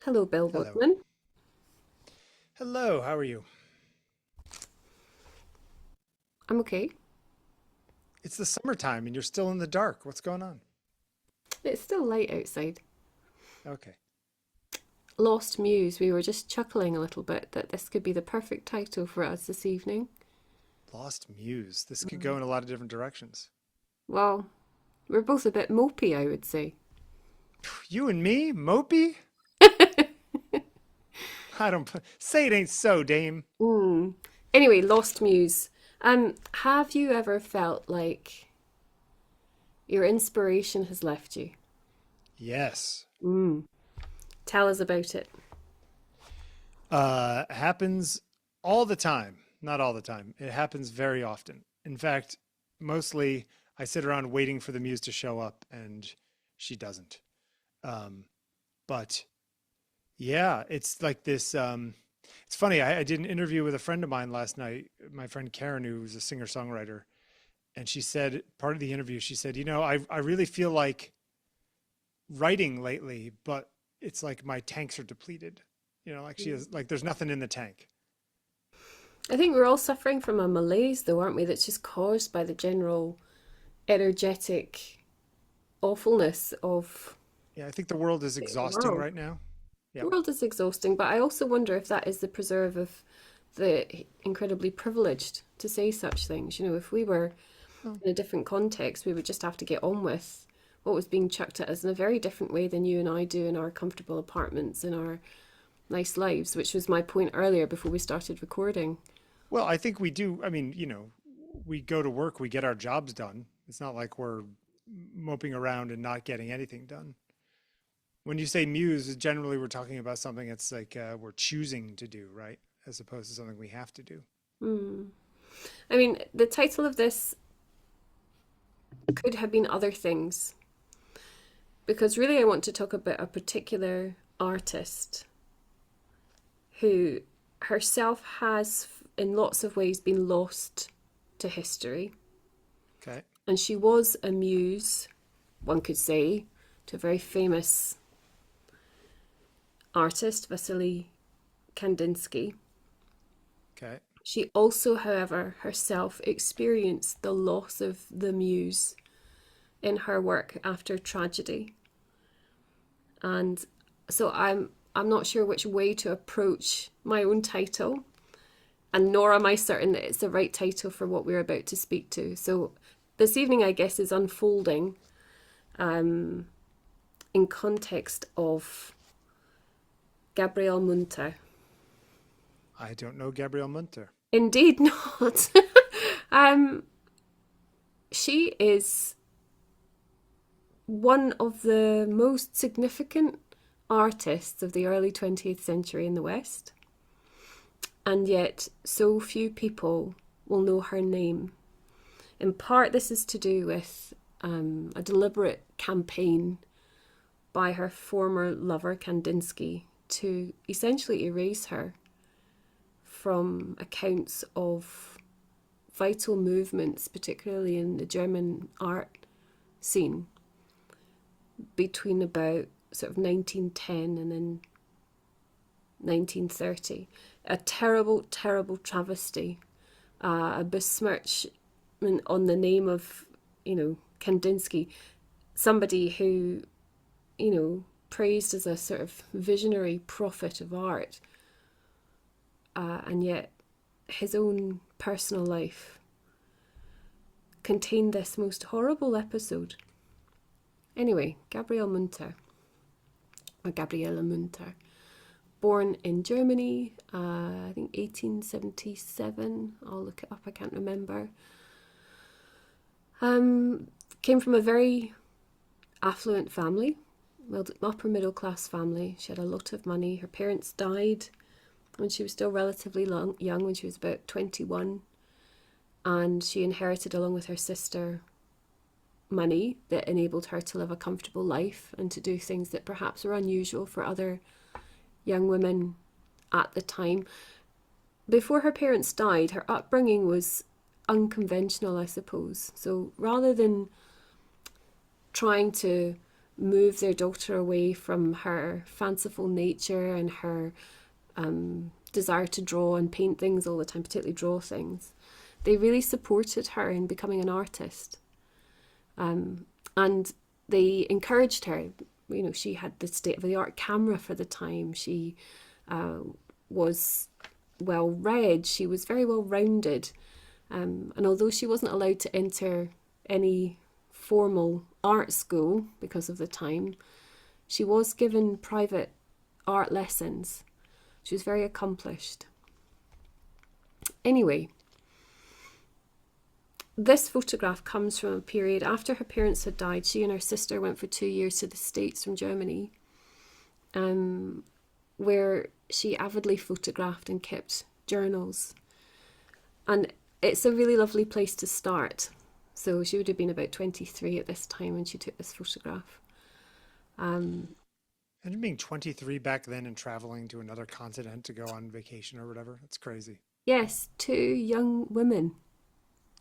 Hello, Bill Hello. Wadman. Hello, how are you? I'm okay. It's the summertime and you're still in the dark. What's going on? It's still light outside. Okay. Lost Muse, we were just chuckling a little bit that this could be the perfect title for us this evening. Lost Muse. This could Mm. go in a lot of different directions. Well, we're both a bit mopey, I would say. You and me? Mopey? I don't say it ain't so, dame. Mm. Anyway, Lost Muse. Have you ever felt like your inspiration has left you? Yes. Mm. Tell us about it. Happens all the time. Not all the time. It happens very often. In fact, mostly I sit around waiting for the muse to show up and she doesn't. Um, but Yeah, it's like this. It's funny. I did an interview with a friend of mine last night, my friend Karen, who's a singer songwriter. And she said, part of the interview, she said, I really feel like writing lately, but it's like my tanks are depleted. Like she has, like there's nothing in the tank. I think we're all suffering from a malaise, though, aren't we? That's just caused by the general energetic awfulness of Yeah, I think the world is the exhausting world. right now. The Yep. world is exhausting, but I also wonder if that is the preserve of the incredibly privileged to say such things. You know, if we were Oh. in a different context, we would just have to get on with what was being chucked at us in a very different way than you and I do in our comfortable apartments, in our nice lives, which was my point earlier before we started recording. Well, I think we do. I mean, we go to work, we get our jobs done. It's not like we're moping around and not getting anything done. When you say muse, generally we're talking about something that's like we're choosing to do, right? As opposed to something we have to do. Hmm. I mean, the title of this could have been other things because really I want to talk about a particular artist who herself has, in lots of ways, been lost to history. Okay. And she was a muse, one could say, to a very famous artist, Wassily Kandinsky. Okay. She also, however, herself experienced the loss of the muse in her work after tragedy. And so I'm not sure which way to approach my own title, and nor am I certain that it's the right title for what we're about to speak to. So this evening, I guess, is unfolding um, in context of Gabriele Münter. I don't know Gabriele Münter. Indeed not. um, she is one of the most significant artists of the early 20th century in the West, and yet so few people will know her name. In part, this is to do with a deliberate campaign by her former lover Kandinsky to essentially erase her from accounts of vital movements, particularly in the German art scene between about sort of 1910 and then 1930. A terrible, terrible travesty, a besmirchment on the name of, Kandinsky, somebody who, praised as a sort of visionary prophet of art, and yet his own personal life contained this most horrible episode. Anyway, Gabriele Münter, born in Germany, I think 1877. I'll look it up, I can't remember. Came from a very affluent family, upper middle class family. She had a lot of money. Her parents died when she was still relatively young, when she was about 21. And she inherited, along with her sister, money that enabled her to live a comfortable life and to do things that perhaps were unusual for other young women at the time. Before her parents died, her upbringing was unconventional, I suppose. So rather than trying to move their daughter away from her fanciful nature and her desire to draw and paint things all the time, particularly draw things. They really supported her in becoming an artist. And they encouraged her. You know, she had the state-of-the-art camera for the time. She was well read. She was very well rounded. And although she wasn't allowed to enter any formal art school because of the time, she was given private art lessons. She was very accomplished. Anyway, this photograph comes from a period after her parents had died. She and her sister went for 2 years to the States from Germany, where she avidly photographed and kept journals. And it's a really lovely place to start. So she would have been about 23 at this time when she took this photograph. And being 23 back then and traveling to another continent to go on vacation or whatever, that's crazy. Yes, 2 young women.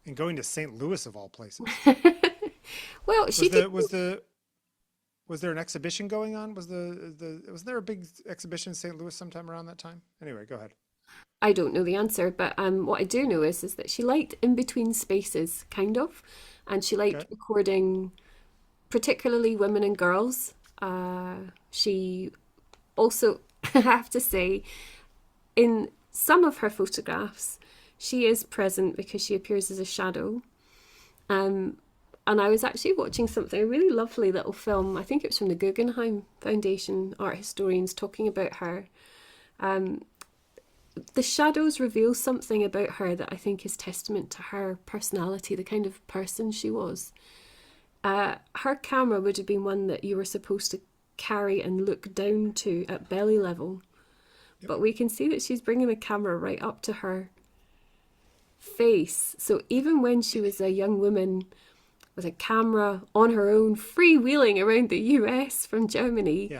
And going to St. Louis of all places. Well, was there an exhibition going on? Was there a big exhibition in St. Louis sometime around that time? Anyway, go ahead. I don't know the answer, but what I do know is that she liked in between spaces, kind of, and she liked recording particularly women and girls. She also, I have to say, in some of her photographs, she is present because she appears as a shadow. And I was actually watching something, a really lovely little film, I think it was from the Guggenheim Foundation art historians talking about her. The shadows reveal something about her that I think is testament to her personality, the kind of person she was. Her camera would have been one that you were supposed to carry and look down to at belly level. Yep. But we can see that she's bringing the camera right up to her face. So even when she was a young woman with a camera on her own, freewheeling around the US from Germany,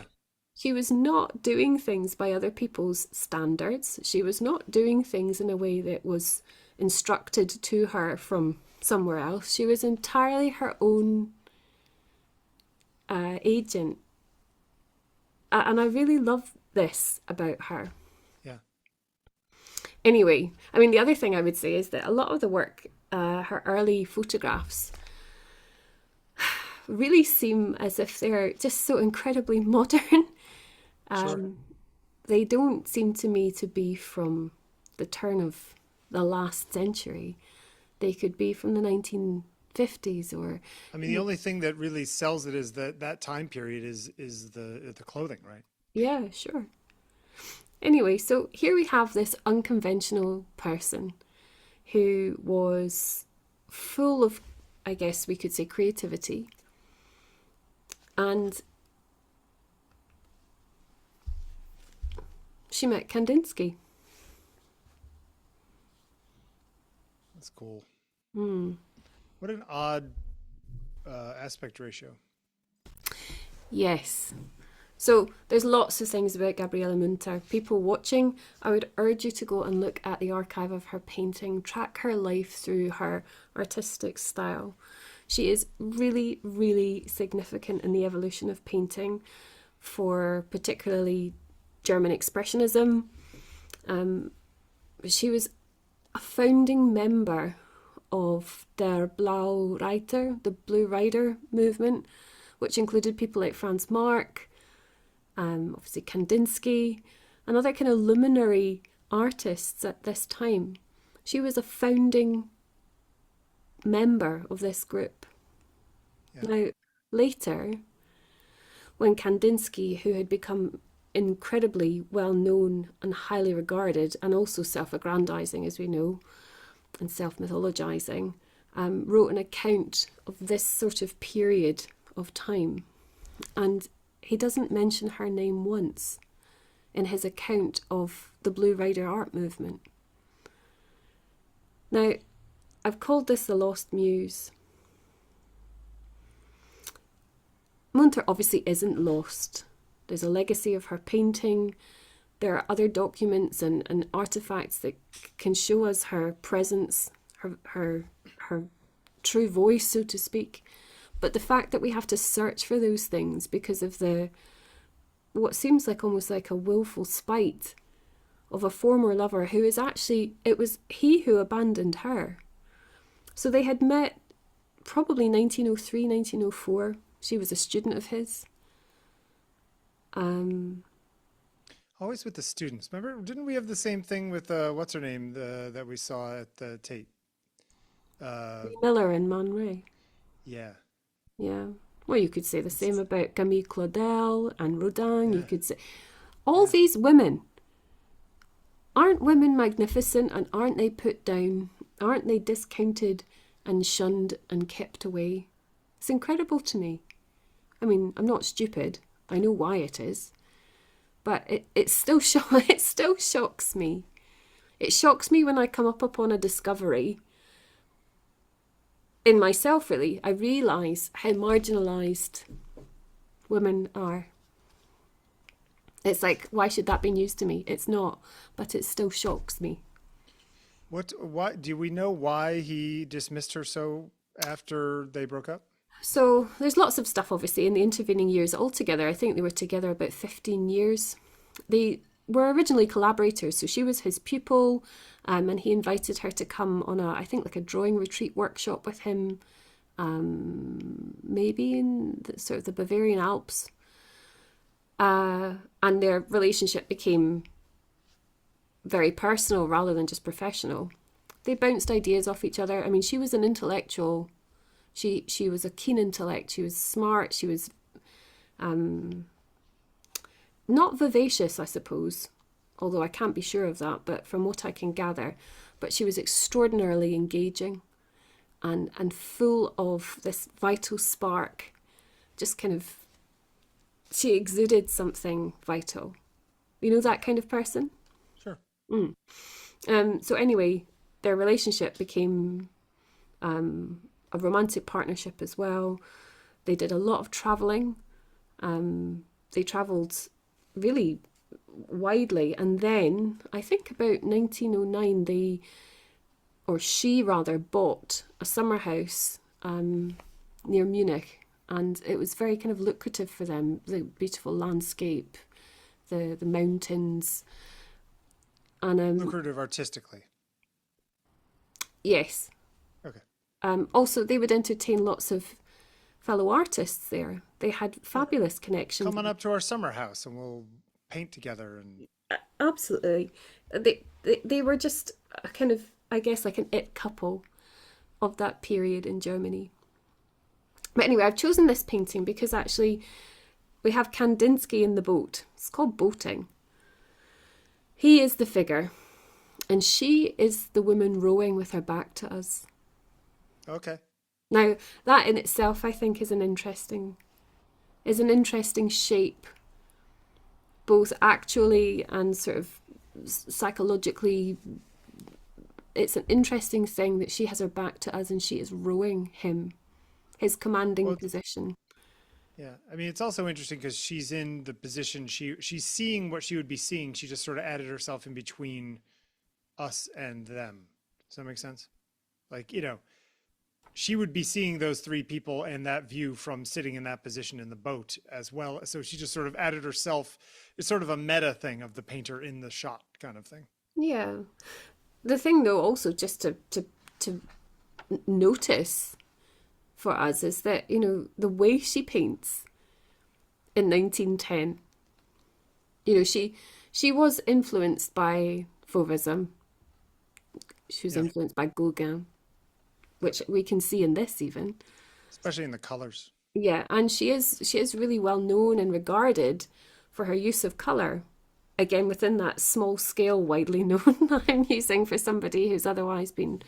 she was not doing things by other people's standards. She was not doing things in a way that was instructed to her from somewhere else. She was entirely her own agent. And I really love this about her. Yeah. Anyway, I mean, the other thing I would say is that a lot of the work, her early photographs, really seem as if they're just so incredibly modern. Sure. They don't seem to me to be from the turn of the last century. They could be from the 1950s or... I mean, the only thing that really sells it is that time period is the clothing, right? Yeah, sure. Anyway, so here we have this unconventional person who was full of, I guess we could say, creativity. And she met Kandinsky. That's cool. Mm. What an odd aspect ratio. Yes. So there's lots of things about Gabriele Münter. People watching, I would urge you to go and look at the archive of her painting, track her life through her artistic style. She is really, really significant in the evolution of painting for particularly German Expressionism. She was a founding member of der Blaue Reiter, the Blue Rider movement, which included people like Franz Marc, obviously Kandinsky, and other kind of luminary artists at this time. She was a founding member of this group. Yeah. Now, later, when Kandinsky, who had become incredibly well known and highly regarded, and also self-aggrandizing, as we know, and self-mythologizing, wrote an account of this sort of period of time. And he doesn't mention her name once in his account of the Blue Rider art movement. Now, I've called this the Lost Muse. Münter obviously isn't lost. There's a legacy of her painting. There are other documents and artifacts that can show us her presence, her true voice, so to speak. But the fact that we have to search for those things because of what seems like almost like a willful spite of a former lover who is actually, it was he who abandoned her. So they had met probably 1903, 1904. She was a student of his. Always with the students. Remember, didn't we have the same thing with what's her name that we saw at the Tate? Miller and Man Ray. Yeah. Yeah. Well, you could say the same about Camille Claudel and Rodin. Yeah. You could say all these women. Aren't women magnificent, and aren't they put down? Aren't they discounted and shunned and kept away? It's incredible to me. I mean, I'm not stupid. I know why it is. But it still shocks me. It shocks me when I come up upon a discovery in myself, really. I realise how marginalised women are. It's like, why should that be news to me? It's not, but it still shocks me. Why do we know why he dismissed her so after they broke up? So there's lots of stuff, obviously, in the intervening years. Altogether, I think they were together about 15 years. They were originally collaborators, so she was his pupil, and he invited her to come on I think like a drawing retreat workshop with him, maybe in sort of the Bavarian Alps. And their relationship became very personal rather than just professional. They bounced ideas off each other. I mean, she was an intellectual. She was a keen intellect. She was smart. She was not vivacious, I suppose, although I can't be sure of that, but from what I can gather. But she was extraordinarily engaging and full of this vital spark. Just kind of, she exuded something vital. You know, that kind of person? Sure. So anyway, their relationship became a romantic partnership as well. They did a lot of travelling. They travelled really widely, and then I think about 1909 she bought a summer house near Munich, and it was very kind of lucrative for them. The beautiful landscape, the mountains, and Lucrative artistically. Yes. Okay. Also, they would entertain lots of fellow artists there. They had fabulous connections. Come on up to our summer house and we'll paint together. And Absolutely. They were just a kind of, I guess, like an it couple of that period in Germany. But anyway, I've chosen this painting because actually we have Kandinsky in the boat. It's called Boating. He is the figure, and she is the woman rowing with her back to us. Okay. Now, that in itself, I think, is an interesting shape, both actually and sort of psychologically. It's an interesting thing that she has her back to us and she is rowing him, his commanding position. Yeah, I mean, it's also interesting because she's in the position, she's seeing what she would be seeing. She just sort of added herself in between us and them. Does that make sense? Like, you know, she would be seeing those three people and that view from sitting in that position in the boat as well. So she just sort of added herself. It's sort of a meta thing of the painter in the shot kind of thing. Yeah. The thing, though, also just to notice for us is that, you know, the way she paints in 1910, you know, she was influenced by Fauvism. She was influenced by Gauguin, which we can see in this even. Especially in the colors. Yeah, and she is really well known and regarded for her use of colour. Again, within that small scale, widely known that I'm using for somebody who's otherwise been,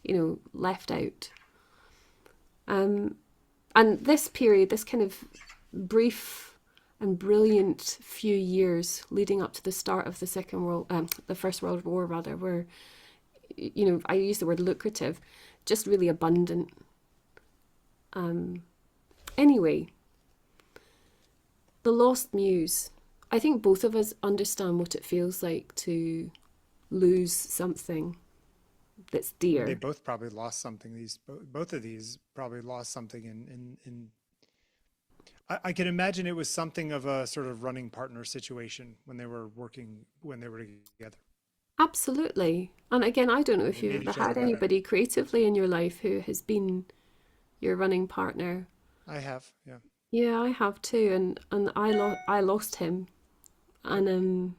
you know, left out. And this period, this kind of brief and brilliant few years leading up to the start of the First World War, rather, were, you know, I use the word lucrative, just really abundant. Anyway, The Lost Muse. I think both of us understand what it feels like to lose something that's And they dear. both probably lost something. Both of these probably lost something in I can imagine it was something of a sort of running partner situation when they were working, when they were together. Absolutely. And again, I don't know They if you've made ever each other had better. anybody creatively in your life who has been your running partner. I have, yeah. Yeah, I have too, and I lost him, Yep. and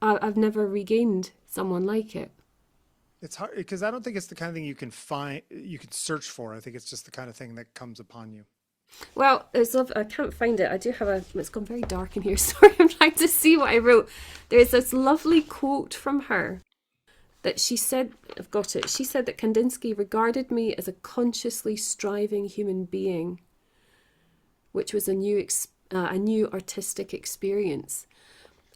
I've never regained someone like it. It's hard because I don't think it's the kind of thing you can find, you can search for. I think it's just the kind of thing that comes upon you. Well, it's love. I can't find it. I do have a. It's gone very dark in here. Sorry, I'm trying to see what I wrote. There's this lovely quote from her that she said. I've got it. She said that Kandinsky regarded me as a consciously striving human being, which was a new artistic experience.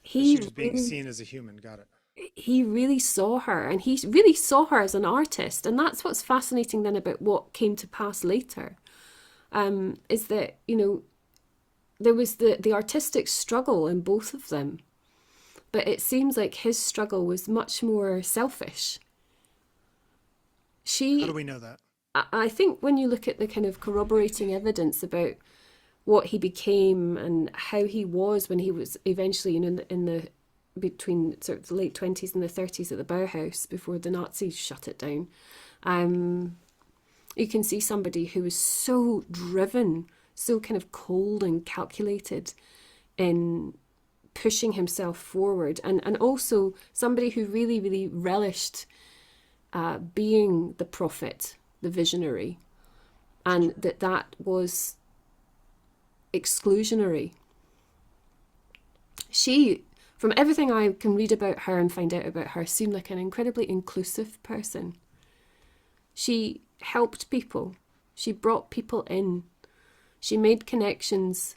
So she He was being really seen as a human. Got it. he really saw her, and he really saw her as an artist, and that's what's fascinating then about what came to pass later. Is that there was the artistic struggle in both of them, but it seems like his struggle was much more selfish. How do She, we know that? I think, when you look at the kind of corroborating evidence about what he became and how he was when he was eventually in the between sort of the late 20s and the 30s at the Bauhaus before the Nazis shut it down. You can see somebody who was so driven, so kind of cold and calculated in pushing himself forward, and also somebody who really, really relished being the prophet, the visionary, and that was exclusionary. She, from everything I can read about her and find out about her, seemed like an incredibly inclusive person. She helped people. She brought people in. She made connections.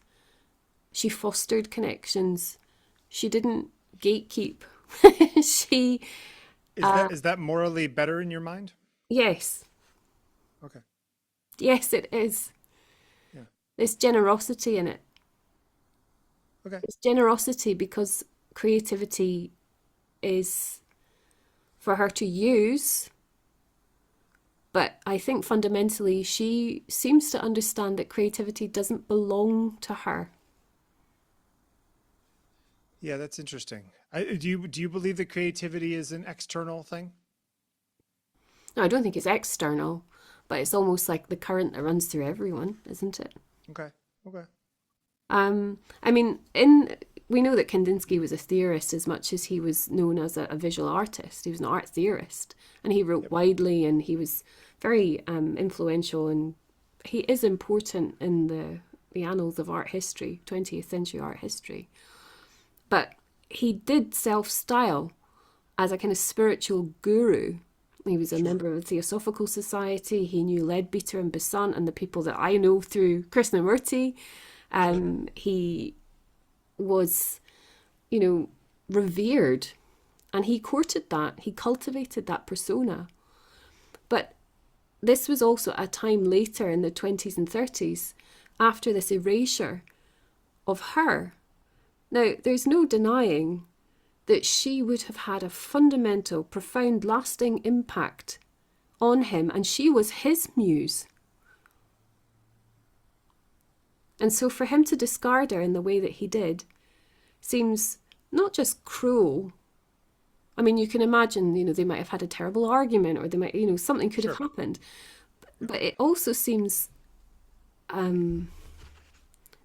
She fostered connections. She didn't gatekeep. she, Is that morally better in your mind? yes, Okay. yes, it is. Yeah. There's generosity in it. Okay. It's generosity because creativity is for her to use. But I think fundamentally she seems to understand that creativity doesn't belong to her. Yeah, that's interesting. Do you believe that creativity is an external thing? No, I don't think it's external, but it's almost like the current that runs through everyone, isn't it? Okay. Okay. I mean, in we know that Kandinsky was a theorist as much as he was known as a visual artist. He was an art theorist, and he wrote Yep. widely, and he was very influential, and he is important in the annals of art history, 20th century art history. But he did self-style as a kind of spiritual guru. He was a Sure. member of the Theosophical Society. He knew Leadbeater and Besant and the people that I know through Krishnamurti. Sure. He was, revered, and he courted that. He cultivated that persona. But this was also a time later in the 20s and 30s after this erasure of her. Now, there's no denying that she would have had a fundamental, profound, lasting impact on him, and she was his muse. And so for him to discard her in the way that he did seems not just cruel. I mean, you can imagine, they might have had a terrible argument, or they might, something could have Sure. happened. Yep. But it also seems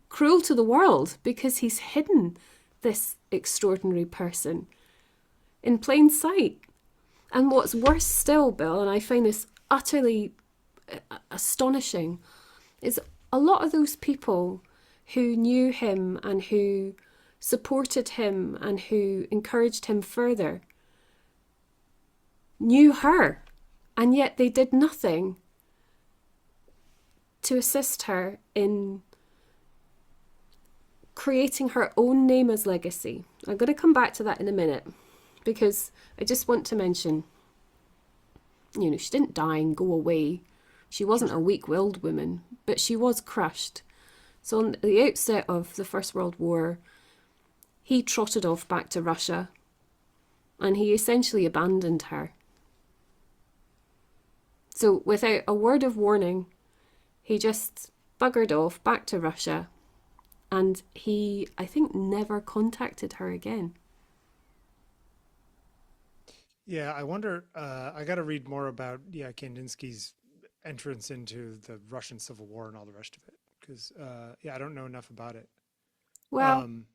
cruel to the world because he's hidden this extraordinary person in plain sight. And what's worse still, Bill, and I find this utterly astonishing, is a lot of those people who knew him and who supported him and who encouraged him further knew her, and yet they did nothing to assist her in creating her own name as legacy. I'm going to come back to that in a minute, because I just want to mention, she didn't die and go away. She wasn't Sure. a weak-willed woman, but she was crushed. So on the outset of the First World War, he trotted off back to Russia. and he essentially abandoned her. So without a word of warning, he just buggered off back to Russia, and he, I think, never contacted her again. Yeah, I wonder. I got to read more about Kandinsky's entrance into the Russian Civil War and all the rest of it because I don't know enough about it. Well, Um,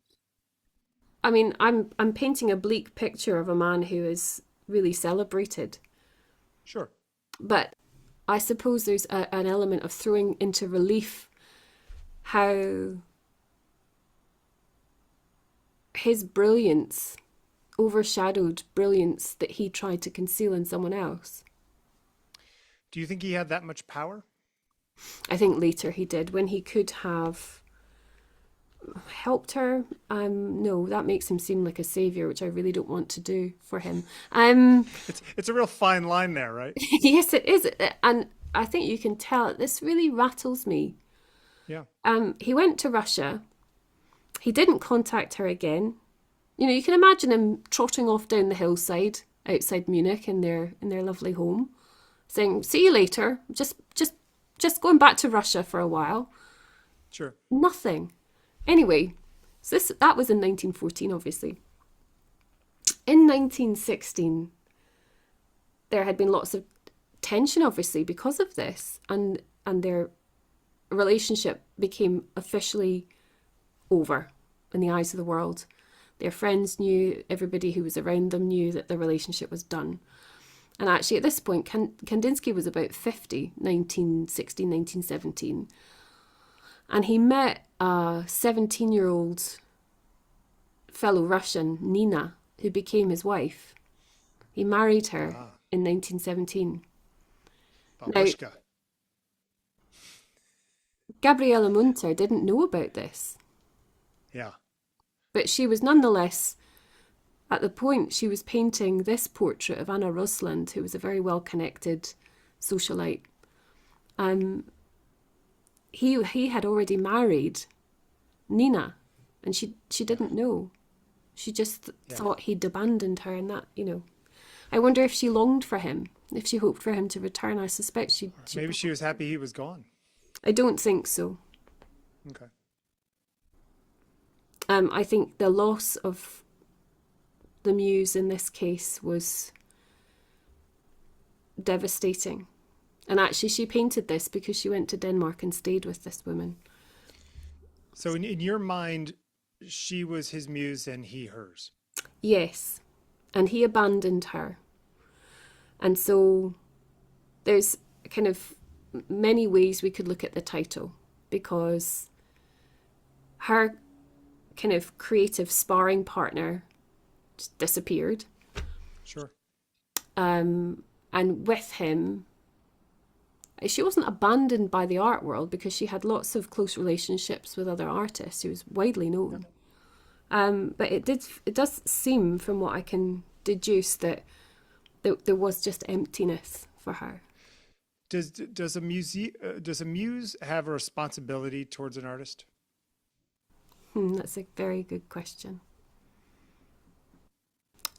I mean, I'm painting a bleak picture of a man who is really celebrated, sure. but I suppose there's an element of throwing into relief how his brilliance overshadowed brilliance that he tried to conceal in someone else. Do you think he had that much power? I think later he did, when he could have helped her. No, that makes him seem like a savior, which I really don't want to do for him. It's a real fine line there, right? Yes, it is, and I think you can tell this really rattles me. Yeah. He went to Russia. He didn't contact her again. You know, you can imagine him trotting off down the hillside outside Munich in their lovely home, saying, "See you later." Just going back to Russia for a while. Sure. Nothing. Anyway, so that was in 1914, obviously. In 1916, there had been lots of tension, obviously, because of this, and their relationship became officially over in the eyes of the world. Their friends knew, everybody who was around them knew that the relationship was done. And actually, at this point, Kandinsky was about 50, 1916, 1917. And he met a 17-year-old fellow Russian, Nina, who became his wife. He married her in 1917. Now, Babushka. Gabriele Münter didn't know about this. Yeah. But she was nonetheless, at the point, she was painting this portrait of Anna Rosland, who was a very well-connected socialite. He had already married Nina, and she didn't know. She just thought he'd abandoned her, and that, you know. I wonder if she longed for him, if she hoped for him to return. I suspect she Maybe she was happy he was gone. I don't think so. Okay. I think the loss of the Muse in this case was devastating. And actually, she painted this because she went to Denmark and stayed with this woman. So in your mind, she was his muse and he hers. Yes. And he abandoned her. And so there's kind of many ways we could look at the title, because her kind of creative sparring partner just disappeared. Sure. And with him, she wasn't abandoned by the art world because she had lots of close relationships with other artists. She was widely known. But it does seem, from what I can deduce, that there was just emptiness for her. Does a muse have a responsibility towards an artist? That's a very good question.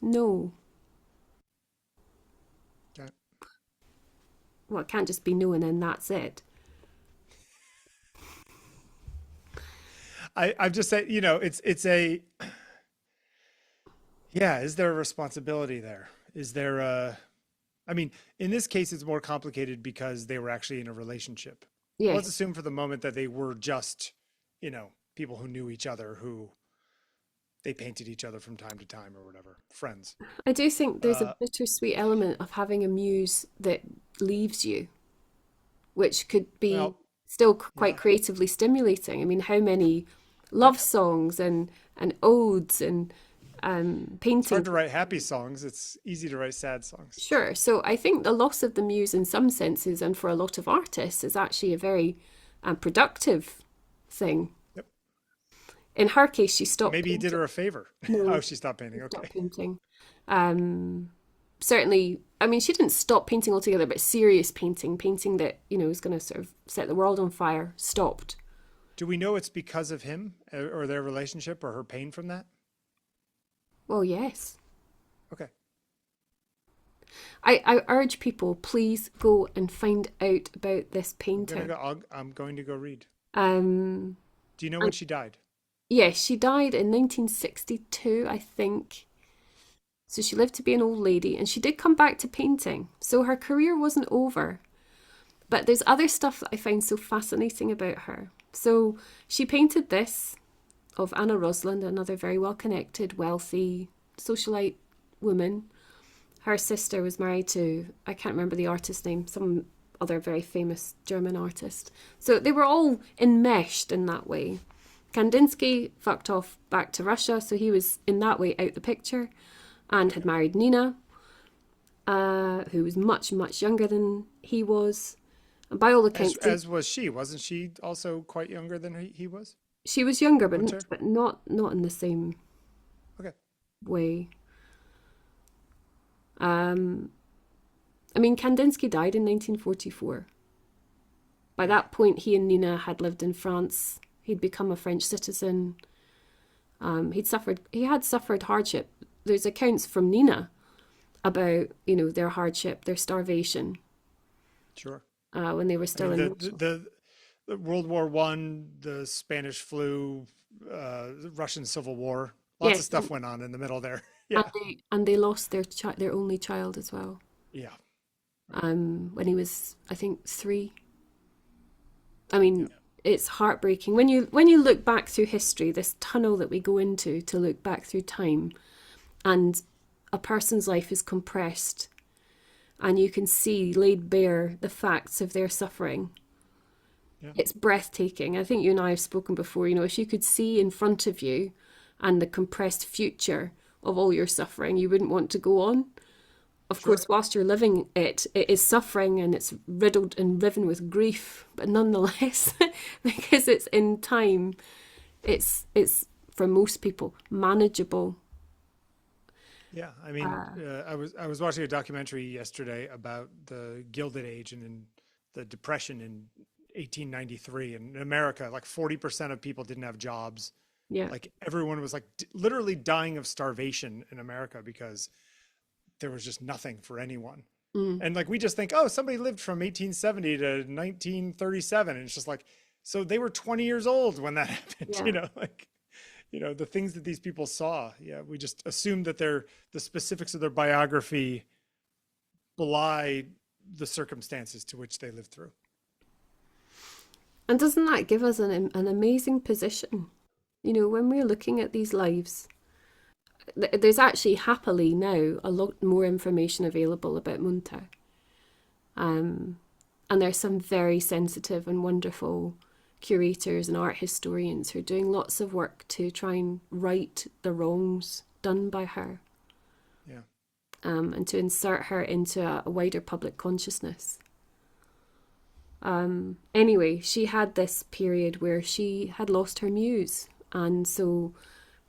No. Okay. Well, it can't just be no and then that's it. I've just said, it's a, is there a responsibility there? Is there I mean, in this case, it's more complicated because they were actually in a relationship. Yes. Let's assume for the moment that they were just, people who knew each other, who they painted each other from time to time or whatever, friends. I do think there's a bittersweet element of having a muse that leaves you, which could be still quite creatively stimulating. I mean, how many love songs and odes and painting. It's hard to write happy songs. It's easy to write sad songs. Sure. So I think the loss of the muse in some senses, and for a lot of artists, is actually a very productive thing. Yep. In her case, she stopped. Maybe he did her a favor. No, she stopped painting. Okay. Stopped painting. Certainly, I mean, she didn't stop painting altogether, but serious painting that, is going to sort of set the world on fire, stopped. Do we know it's because of him or their relationship or her pain from that? Well, yes. Okay. I urge people, please go and find out about this I'm gonna painter. go. I'm going to go read. Um, Do you know when and she died? yes, she died in 1962, I think. So she lived to be an old lady, and she did come back to painting. So her career wasn't over. But there's other stuff that I find so fascinating about her. So she painted this of Anna Rosland, another very well-connected, wealthy socialite woman. Her sister was married to, I can't remember the artist's name, some other very famous German artist. So they were all enmeshed in that way. Kandinsky fucked off back to Russia, so he was in that way out the picture, and had married Nina, who was much, much younger than he was. And by all accounts, As was she. Wasn't she also quite younger than he was? she was younger, Munter? but not in the same Okay. way. I mean, Kandinsky died in 1944. By that point, he and Nina had lived in France. He'd become a French citizen. He had suffered hardship. There's accounts from Nina about, their hardship, their starvation, Sure. when they were I still mean, in the Russia. the World War One, the Spanish flu, the Russian Civil War. Lots of Yes, stuff went on in the middle there. and Yeah. they lost their only child as well. Yeah. When he was, I think, 3. I Yeah. mean, it's heartbreaking when you look back through history, this tunnel that we go into to look back through time, and a person's life is compressed, and you can see laid bare the facts of their suffering. Yeah. It's breathtaking. I think you and I have spoken before. If you could see in front of you and the compressed future of all your suffering, you wouldn't want to go on. Of Sure. course, whilst you're living it, it is suffering and it's riddled and riven with grief, but nonetheless, because it's in time, it's for most people manageable. Yeah. I mean, I was watching a documentary yesterday about the Gilded Age and in the Depression in 1893 in America. Like 40% of people didn't have jobs. Yeah, Like everyone was like literally dying of starvation in America because there was just nothing for anyone. mm, And like we just think, oh, somebody lived from 1870 to 1937. And it's just like, so they were 20 years old when that happened, yeah. like, the things that these people saw. Yeah, we just assume that the specifics of their biography belie the circumstances to which they lived through. And doesn't that give us an amazing position? When we're looking at these lives, there's actually happily now a lot more information available about Munter. And there's some very sensitive and wonderful curators and art historians who are doing lots of work to try and right the wrongs done by her, Yeah. and to insert her into a wider public consciousness. Anyway, she had this period where she had lost her muse, and so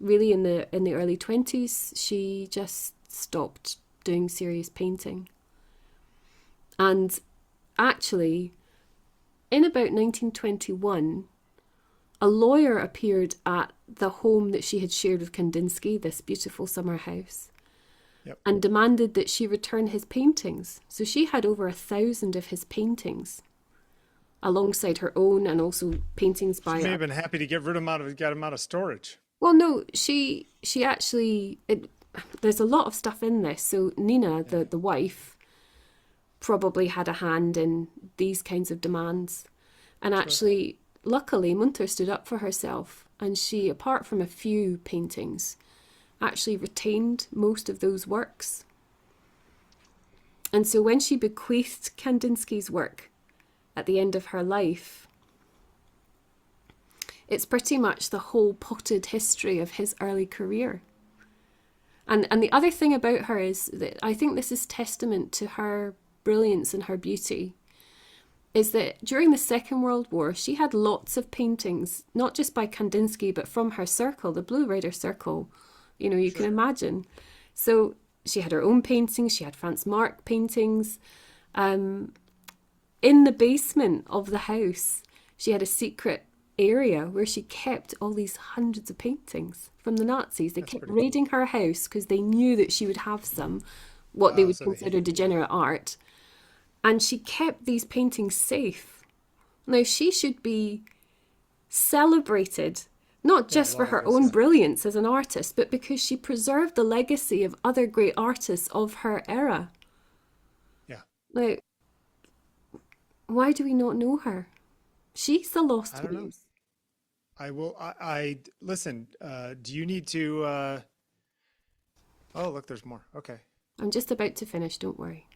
really in the early 20s she just stopped doing serious painting. And actually, in about 1921, a lawyer appeared at the home that she had shared with Kandinsky, this beautiful summer house, Yep. and demanded that she return his paintings. So she had over 1,000 of his paintings, alongside her own, and also paintings She by may have been happy to get him out of storage. well, no, she actually there's a lot of stuff in this. So Nina, Yeah. the wife, probably had a hand in these kinds of demands. And Sure. actually, luckily, Munter stood up for herself, and she, apart from a few paintings, actually retained most of those works. And so when she bequeathed Kandinsky's work at the end of her life, it's pretty much the whole potted history of his early career. And the other thing about her is that I think this is testament to her brilliance and her beauty, is that during the Second World War, she had lots of paintings, not just by Kandinsky, but from her circle, the Blue Reiter circle, you Sure. can imagine. So she had her own paintings, she had Franz Marc paintings. In the basement of the house, she had a secret area where she kept all these hundreds of paintings from the Nazis. They That's kept pretty cool. raiding her house because they knew that she would have some, what they Wow. would So consider yeah. degenerate art. And she kept these paintings safe. Now, she should be celebrated, not Yeah. A just for lot of her own respect. brilliance as an artist, but because she preserved the legacy of other great artists of her era. Yeah. Now, why do we not know her? She's the I lost don't know. muse. I will. I listen. Do you need to? Oh, look, there's more. Okay. I'm just about to finish, don't worry.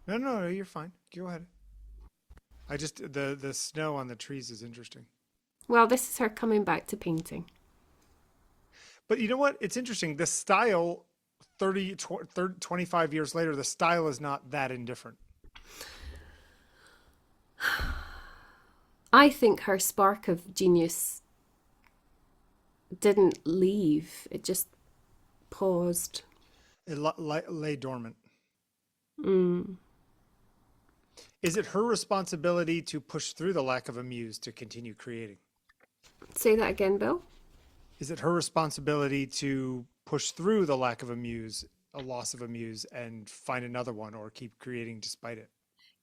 No, no, no, you're fine. Go ahead. I just the snow on the trees is interesting. Well, this is her coming back to painting. But you know what? It's interesting. The style 25 years later, the style is not that indifferent. I think her spark of genius didn't leave, it just paused. It lay dormant. Mm. Is it her responsibility to push through the lack of a muse to continue creating? Say that again, Bill. Is it her responsibility to push through the lack of a muse, a loss of a muse, and find another one or keep creating despite it?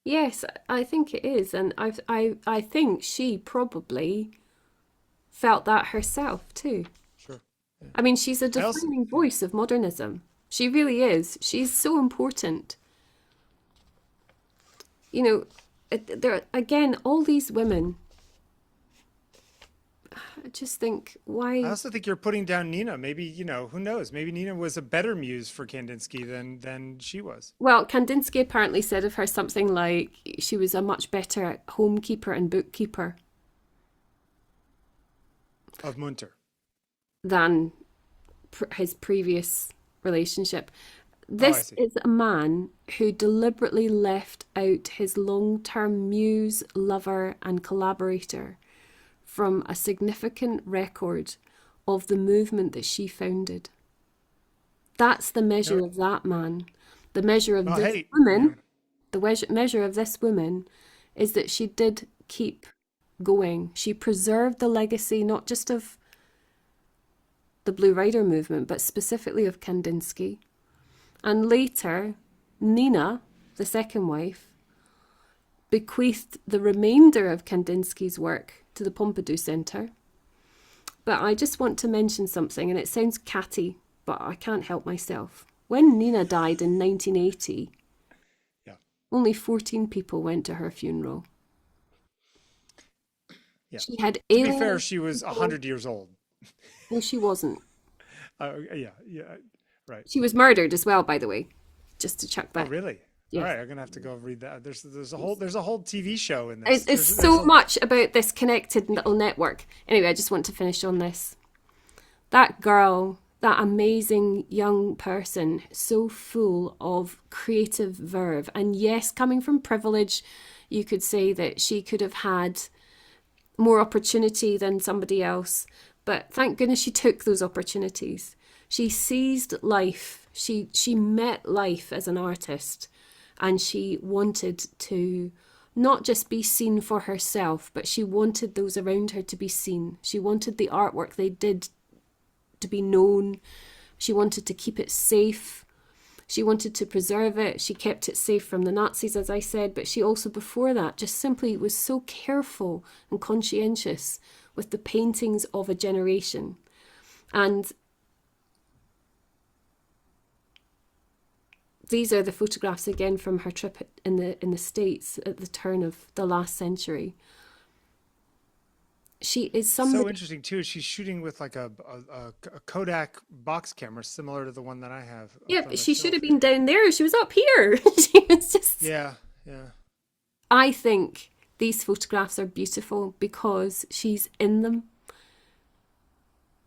Yes, I think it is, and I think she probably felt that herself too. Sure. Yeah. I mean, she's a I also, defining yeah. voice of modernism. She really is. She's so important. You know, there again, all these women. I just think, I why? also think you're putting down Nina. Maybe, who knows? Maybe Nina was a better muse for Kandinsky than she was. Well, Kandinsky apparently said of her something like she was a much better homekeeper and bookkeeper Of Munter. than his previous relationship. Oh, I This see. is a man who deliberately left out his long term muse, lover, and collaborator from a significant record of the movement that she founded. That's the No, measure of that man. The measure of well, this hey, woman, the measure of this woman is that she did keep going. She preserved the legacy not just of the Blue Rider movement, but specifically of Kandinsky. And later, Nina, the second wife, bequeathed the remainder of Kandinsky's work to the Pompidou Centre. But I just want to mention something, and it sounds catty, but I can't help myself. When Nina died in 1980, yeah, only 14 people went to her funeral. yeah. She had To be fair, alienated she was people. 100 years old. No, she wasn't. Yeah, yeah, right. She was murdered as well, by the way, just to chuck Oh, that. really? All Yes. right, I'm gonna have to go read that. There's a whole TV show in It's, this. it's There's so a much about this connected little network. Anyway, I just want to finish on this. That girl, that amazing young person, so full of creative verve. And yes, coming from privilege, you could say that she could have had more opportunity than somebody else. But thank goodness she took those opportunities. She seized life. She met life as an artist, and she wanted to not just be seen for herself, but she wanted those around her to be seen. She wanted the artwork they did to be known. She wanted to keep it safe. She wanted to preserve it. She kept it safe from the Nazis, as I said, but she also, before that, just simply was so careful and conscientious with the paintings of a generation. And these are the photographs again from her trip in the States at the turn of the last century. She is so somebody. interesting too. She's shooting with like a Kodak box camera, similar to the one that I have Yeah, up on but the she should have shelf been here. down there. She was up here. She was just. Yeah, yeah. I think these photographs are beautiful because she's in them,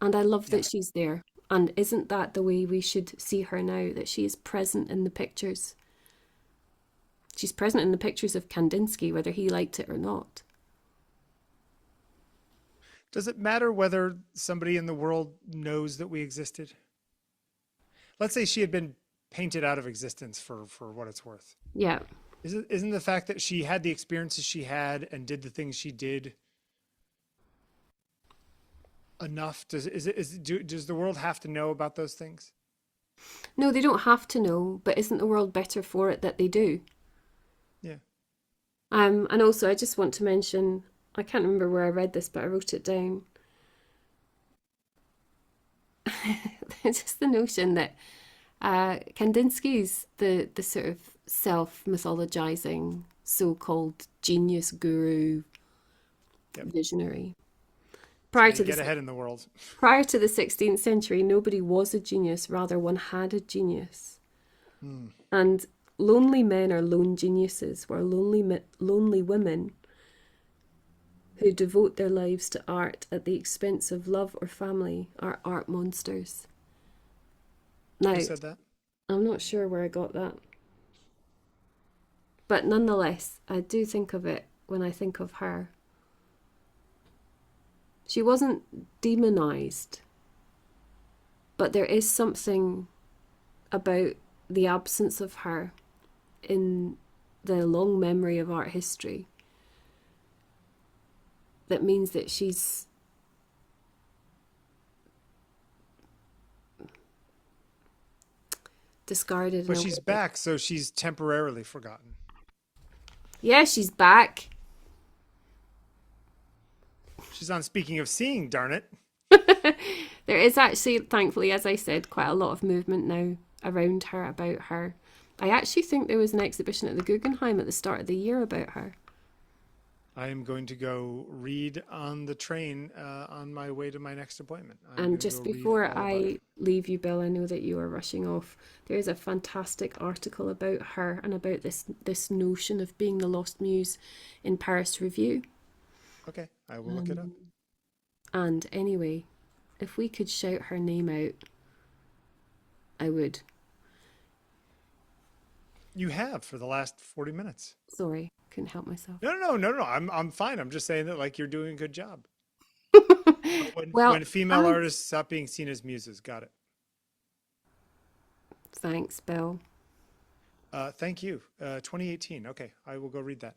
and I love Yeah. that she's there. And isn't that the way we should see her now? That she is present in the pictures. She's present in the pictures of Kandinsky, whether he liked it or not. Does it matter whether somebody in the world knows that we existed? Let's say she had been painted out of existence for what it's worth. Yeah. Isn't the fact that she had the experiences she had and did the things she did enough? Does the world have to know about those things? No, they don't have to know, but isn't the world better for it that they do? Yeah. And also, I just want to mention, I can't remember where I read this, but I wrote it down. Just the notion that Kandinsky's the sort of self-mythologizing, so-called genius guru Yep. visionary. Prior to get ahead in the world. Prior to the 16th century, nobody was a genius, rather one had a genius. And lonely men are lone geniuses, where lonely women who devote their lives to art at the expense of love or family are art monsters. Now, Who said that? I'm not sure where I got that. But nonetheless, I do think of it when I think of her. She wasn't demonized, but there is something about the absence of her in the long memory of art history that means that she's discarded. But she's back, so she's temporarily forgotten. Yeah, she's back. She's on Speaking of Seeing, darn it. There is actually, thankfully, as I said, quite a lot of movement now around her, about her. I actually think there was an exhibition at the Guggenheim at the start of the year about her. I am going to go read on the train on my way to my next appointment. And just before I leave you, Bill, I know that you are rushing off. There is a fantastic article about her and about this notion of being the lost muse in Paris Review. Okay, I will look it up. And anyway, if we could shout her name out, I would. You have for the last 40 minutes. Sorry, couldn't help myself. No. I'm fine. I'm just saying that like you're doing a good job. When female artists stop being seen as muses, got it. Thanks, Bill. Thank you. 2018. Okay, I will go read that.